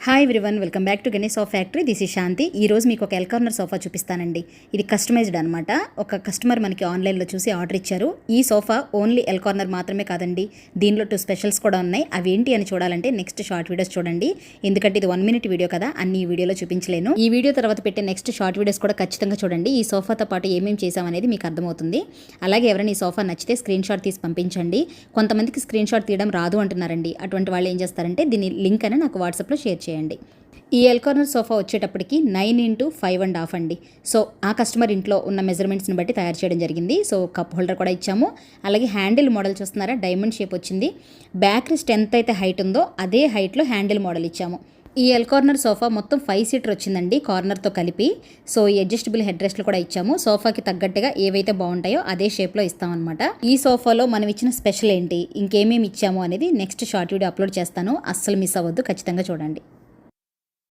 Hi everyone, welcome back to Ganesh sofa factory. This is Shanti. ఈ రోజు మీకు ఒక ఎల్ కార్నర్ సోఫా చూపిస్తానండి. ఇది కస్టమైజ్డ్ అనమాట. ఒక కస్టమర్ మనకి ఆన్లైన్లో చూసి ఆర్డర్ ఇచ్చారు. ఈ సోఫా ఓన్లీ ఎల్ కార్నర్ మాత్రమే కాదండి, దీనిలో 2 స్పెషల్స్ కూడా ఉన్నాయి. అవి ఏంటి అని చూడాలంటే నెక్స్ట్ షార్ట్ వీడియోస్ చూడండి. ఎందుకంటే ఇది 1 minute వీడియో కదా, అన్ని ఈ వీడియోలో చూపించలేను. ఈ వీడియో తర్వాత పెట్టే నెక్స్ట్ షార్ట్ వీడియోస్ కూడా ఖచ్చితంగా చూడండి. ఈ సోఫాతో పాటు ఏమేమి చేసామనేది మీకు అర్థమవుతుంది. అలాగే ఎవరైనా ఈ సోఫా నచ్చితే స్క్రీన్ షాట్ తీసి పంపించండి. కొంతమందికి స్క్రీన్ షాట్ తీయడం రాదు అంటున్నారండి. అటువంటి వాళ్ళు ఏం చేస్తారంటే దీని లింక్ అని నాకు వాట్సాప్లో షేర్ చేయండి. ఈ ఎల్ కార్నర్ సోఫా వచ్చేటప్పటికి 9x5.5 అండి. సో ఆ కస్టమర్ ఇంట్లో ఉన్న మెజర్మెంట్స్ని బట్టి తయారు చేయడం జరిగింది. సో కప్ హోల్డర్ కూడా ఇచ్చాము. అలాగే హ్యాండిల్ మోడల్ చూస్తున్నారా, డైమండ్ షేప్ వచ్చింది. బ్యాక్ రిస్ట్ ఎంత అయితే హైట్ ఉందో అదే హైట్లో హ్యాండిల్ మోడల్ ఇచ్చాము. ఈ ఎల్ కార్నర్ సోఫా మొత్తం 5 seater వచ్చిందండి, కార్నర్తో కలిపి. సో ఈ అడ్జస్టబుల్ హెడ్ రెస్ట్లు కూడా ఇచ్చాము. సోఫాకి తగ్గట్టుగా ఏవైతే బాగుంటాయో అదే షేప్లో ఇస్తామన్నమాట. ఈ సోఫాలో మనం ఇచ్చిన స్పెషల్ ఏంటి, ఇంకేమేమి ఇచ్చాము అనేది నెక్స్ట్ షార్ట్ వీడియో అప్లోడ్ చేస్తాను. అస్సలు మిస్ అవ్వద్దు, ఖచ్చితంగా చూడండి.